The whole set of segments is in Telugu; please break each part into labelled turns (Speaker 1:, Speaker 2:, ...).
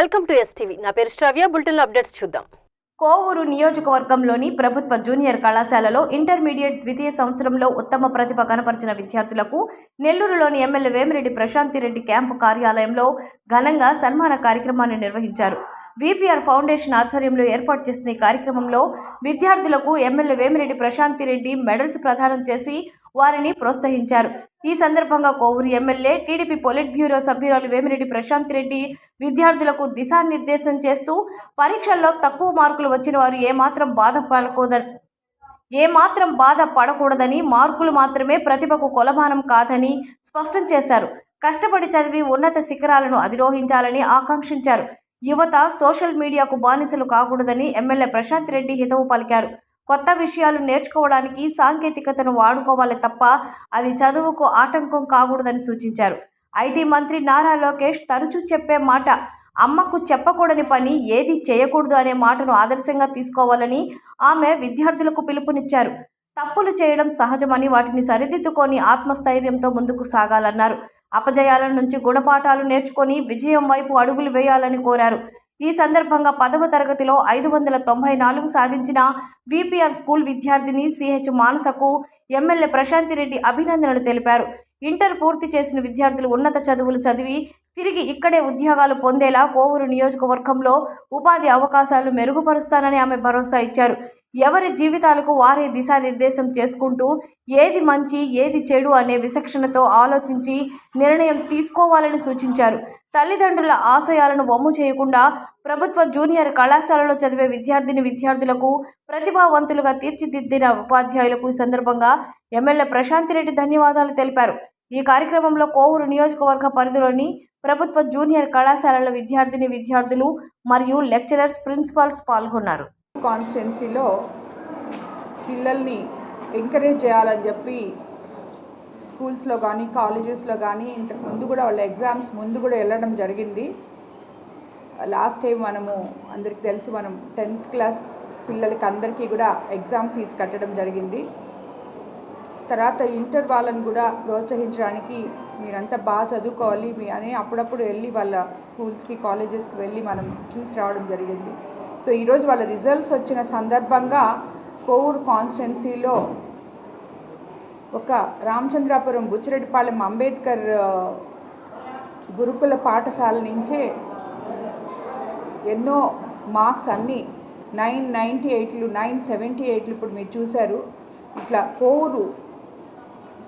Speaker 1: Welcome to STV. నా పేరు శ్రావ్య. బులెటిన్ అప్డేట్స్ చూద్దాం.
Speaker 2: కోవూరు నియోజకవర్గంలోని ప్రభుత్వ జూనియర్ కళాశాలలో ఇంటర్మీడియట్ ద్వితీయ సంవత్సరంలో ఉత్తమ ప్రతిభ కనపరిచిన విద్యార్థులకు నెల్లూరులోని ఎమ్మెల్యే వేమిరెడ్డి ప్రశాంతిరెడ్డి క్యాంపు కార్యాలయంలో ఘనంగా సన్మాన కార్యక్రమాన్ని నిర్వహించారు. విపిఆర్ ఫౌండేషన్ ఆధ్వర్యంలో ఏర్పాటు చేసిన ఈ కార్యక్రమంలో విద్యార్థులకు ఎమ్మెల్యే వేమిరెడ్డి ప్రశాంతిరెడ్డి మెడల్స్ ప్రదానం చేసి వారిని ప్రోత్సహించారు. ఈ సందర్భంగా Kovur MLA TDP polit bureau సభ్యురాలు వేమిరెడ్డి ప్రశాంతిరెడ్డి విద్యార్థులకు దిశానిర్దేశం చేస్తూ పరీక్షల్లో తక్కువ మార్కులు వచ్చిన వారు ఏమాత్రం బాధపడకూడదని, మార్కులు మాత్రమే ప్రతిభకు కొలమానం కాదని స్పష్టం చేశారు. కష్టపడి చదివి ఉన్నత శిఖరాలను అధిరోహించాలని ఆకాంక్షించారు. యువత సోషల్ మీడియాకు బానిసలు కాకూడదని ఎమ్మెల్యే ప్రశాంతిరెడ్డి హితవు పలికారు. కొత్త విషయాలు నేర్చుకోవడానికి సాంకేతికతను వాడుకోవాలి తప్ప అది చదువుకు ఆటంకం కాకూడదని సూచించారు. ఐటీ మంత్రి నారా లోకేష్ తరచూ చెప్పే మాట అమ్మకు చెప్పకూడని పని ఏది చేయకూడదు అనే మాటను ఆదర్శంగా తీసుకోవాలని ఆమె విద్యార్థులకు పిలుపునిచ్చారు. తప్పులు చేయడం సహజమని వాటిని సరిదిద్దుకొని ఆత్మస్థైర్యంతో ముందుకు సాగాలన్నారు. అపజయాల నుంచి గుణపాఠాలు నేర్చుకొని విజయం వైపు అడుగులు వేయాలని కోరారు. ఈ సందర్భంగా 10వ తరగతిలో 594 సాధించిన విపిఆర్ స్కూల్ విద్యార్థిని సిహెచ్ మానసకు ఎమ్మెల్యే ప్రశాంతిరెడ్డి అభినందనలు తెలిపారు. ఇంటర్ పూర్తి చేసిన విద్యార్థులు ఉన్నత చదువులు చదివి తిరిగి ఇక్కడే ఉద్యోగాలు పొందేలా కోవూరు నియోజకవర్గంలో ఉపాధి అవకాశాలు మెరుగుపరుస్తానని ఆమె భరోసా ఇచ్చారు. ఎవరి జీవితాలకు వారే దిశానిర్దేశం చేసుకుంటూ ఏది మంచి ఏది చెడు అనే విచక్షణతో ఆలోచించి నిర్ణయం తీసుకోవాలని సూచించారు. తల్లిదండ్రుల ఆశయాలను వమ్ము చేయకుండా ప్రభుత్వ జూనియర్ కళాశాలలో చదివే విద్యార్థులకు ప్రతిభావంతులుగా తీర్చిదిద్దిన ఉపాధ్యాయులకు ఈ సందర్భంగా ఎమ్మెల్యే ప్రశాంతిరెడ్డి ధన్యవాదాలు తెలిపారు. ఈ కార్యక్రమంలో కోవూరు నియోజకవర్గ పరిధిలోని ప్రభుత్వ జూనియర్ కళాశాలల విద్యార్థులు మరియు లెక్చరర్స్, ప్రిన్సిపాల్స్ పాల్గొన్నారు.
Speaker 3: కాన్స్టిట్యున్సీలో పిల్లల్ని ఎంకరేజ్ చేయాలని చెప్పి స్కూల్స్లో కానీ కాలేజెస్లో కానీ ఇంతకు ముందు కూడా వాళ్ళ ఎగ్జామ్స్ ముందు కూడా వెళ్ళడం జరిగింది. లాస్ట్ టైం మనము అందరికి తెలుసు, మనం 10th క్లాస్ పిల్లలకి అందరికీ కూడా ఎగ్జామ్ ఫీజు కట్టడం జరిగింది. తర్వాత ఇంటర్ వాళ్ళని కూడా ప్రోత్సహించడానికి మీరంతా బాగా చదువుకోవాలి అని అప్పుడప్పుడు వెళ్ళి వాళ్ళ స్కూల్స్కి కాలేజెస్కి వెళ్ళి మనం చూసి రావడం జరిగింది. సో ఈరోజు వాళ్ళ రిజల్ట్స్ వచ్చిన సందర్భంగా కోవూరు కాన్స్టిట్యున్సీలో ఒక రామచంద్రాపురం బుచ్చిరెడ్డిపాలెం అంబేద్కర్ గురుకుల పాఠశాల నుంచే ఎన్నో మార్క్స్ అన్నీ 998లు 978లు ఇప్పుడు మీరు చూశారు. ఇట్లా కోవూరు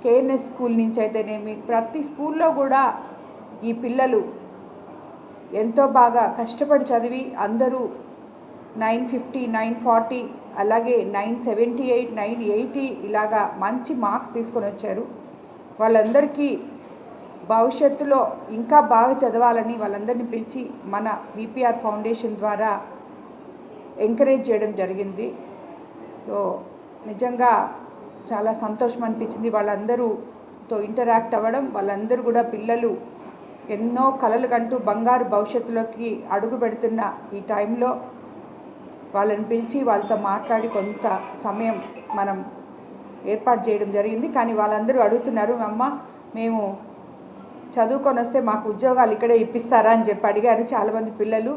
Speaker 3: కేఎన్ఎస్ స్కూల్ నుంచి అయితేనేమి ప్రతి స్కూల్లో కూడా ఈ పిల్లలు ఎంతో బాగా కష్టపడి చదివి అందరూ 950 940 అలాగే 978 980 ఇలాగా మంచి మార్క్స్ తీసుకొని వచ్చారు. వాళ్ళందరికీ భవిష్యత్తులో ఇంకా బాగా చదవాలని వాళ్ళందరినీ పిలిచి మన విపిఆర్ ఫౌండేషన్ ద్వారా ఎంకరేజ్ చేయడం జరిగింది. సో నిజంగా చాలా సంతోషం అనిపించింది. వాళ్ళందరూతో ఇంటరాక్ట్ అవ్వడం, వాళ్ళందరూ కూడా పిల్లలు ఎన్నో కలలు కంటూ బంగారు భవిష్యత్తులోకి అడుగు పెడుతున్న ఈ టైంలో వాళ్ళని పిలిచి వాళ్ళతో మాట్లాడి కొంత సమయం మనం ఏర్పాటు చేయడం జరిగింది. కానీ వాళ్ళందరూ అడుగుతున్నారు, అమ్మ మేము చదువుకొని వస్తే మాకు ఉద్యోగాలు ఇక్కడే ఇప్పిస్తారా అని చెప్పి అడిగారు చాలామంది పిల్లలు.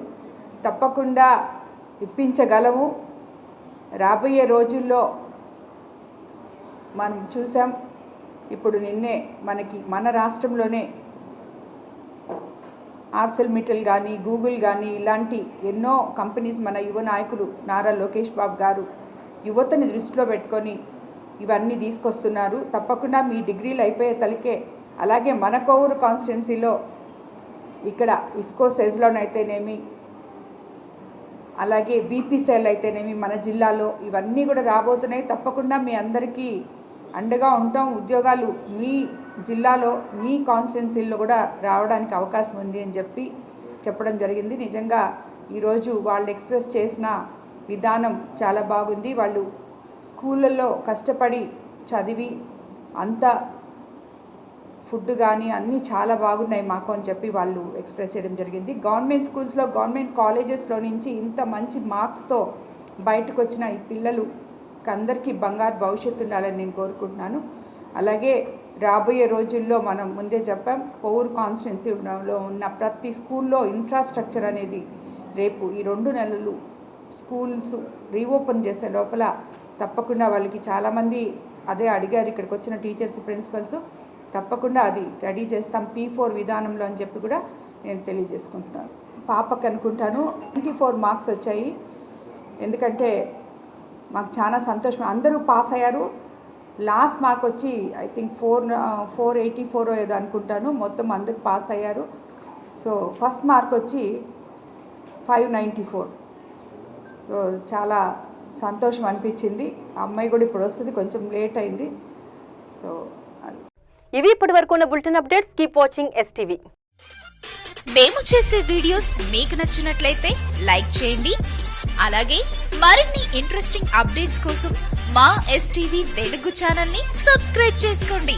Speaker 3: తప్పకుండా ఇప్పించగలము. రాబోయే రోజుల్లో మనం చూసాం, ఇప్పుడు నిన్నే మన రాష్ట్రంలోనే ఆర్సెల్మిటల్ కానీ గూగుల్ కానీ ఇలాంటి ఎన్నో కంపెనీస్ మన యువ నాయకులు నారా లోకేష్ బాబు గారు యువతని దృష్టిలో పెట్టుకొని ఇవన్నీ తీసుకొస్తున్నారు. తప్పకుండా మీ డిగ్రీలు అయిపోయే తలికే అలాగే మన కోవూరు కాన్స్టిట్యున్సీలో ఇక్కడ ఇఫ్కో సెజ్లోనైతేనేమి అలాగే బీపీసీఎల్ అయితేనేమి మన జిల్లాలో ఇవన్నీ కూడా రాబోతున్నాయి. తప్పకుండా మీ అందరికీ అండగా ఉంటాం. ఉద్యోగాలు మీ జిల్లాలో మీ కాన్స్టిట్యున్సీల్లో కూడా రావడానికి అవకాశం ఉంది అని చెప్పడం జరిగింది. నిజంగా ఈరోజు వాళ్ళు ఎక్స్ప్రెస్ చేసిన విధానం చాలా బాగుంది. వాళ్ళు స్కూళ్ళల్లో కష్టపడి చదివి అంత ఫుడ్ కానీ అన్నీ చాలా బాగున్నాయి మాకు అని చెప్పి వాళ్ళు ఎక్స్ప్రెస్ చేయడం జరిగింది. గవర్నమెంట్ స్కూల్స్లో గవర్నమెంట్ కాలేజెస్లో నుంచి ఇంత మంచి మార్క్స్తో బయటకు వచ్చిన ఈ పిల్లలు అందరికీ బంగారు భవిష్యత్తు ఉండాలని నేను కోరుకుంటున్నాను. అలాగే రాబోయే రోజుల్లో మనం ముందే చెప్పాం, కోవూరు కాన్స్టిట్యున్సీలో ఉన్న ప్రతి స్కూల్లో ఇన్ఫ్రాస్ట్రక్చర్ అనేది రేపు ఈ 2 నెలలు స్కూల్స్ రీఓపెన్ చేసే లోపల తప్పకుండా వాళ్ళకి చాలామంది అదే అడిగారు, ఇక్కడికి వచ్చిన టీచర్స్ ప్రిన్సిపల్స్, తప్పకుండా అది రెడీ చేస్తాం P4 విధానంలో అని చెప్పి కూడా నేను తెలియజేసుకుంటున్నాను. పాపకు అనుకుంటాను 94 మార్క్స్ వచ్చాయి. ఎందుకంటే మాకు చాలా సంతోషం, అందరూ పాస్ అయ్యారు. లాస్ట్ మార్క్ వచ్చి ఐ థింక్ 484 ఏదో అనుకుంటాను, మొత్తం అందరూ పాస్ అయ్యారు. సో ఫస్ట్ మార్క్ వచ్చి 594. సో చాలా సంతోషం అనిపించింది. ఆ అమ్మాయి కూడా ఇప్పుడు వస్తుంది, కొంచెం లేట్ అయింది. సో
Speaker 1: ఇవి ఇప్పటి వరకు ఉన్న bulletin updates. Keep watching STV.
Speaker 4: మేము చేసే వీడియోస్ మీకు నచ్చినట్లయితే లైక్ చేయండి. అలాగే మరిన్ని ఇంట్రెస్టింగ్ అప్డేట్స్ కోసం మా STV తెలుగు ఛానల్ ని సబ్స్క్రైబ్ చేసుకోండి.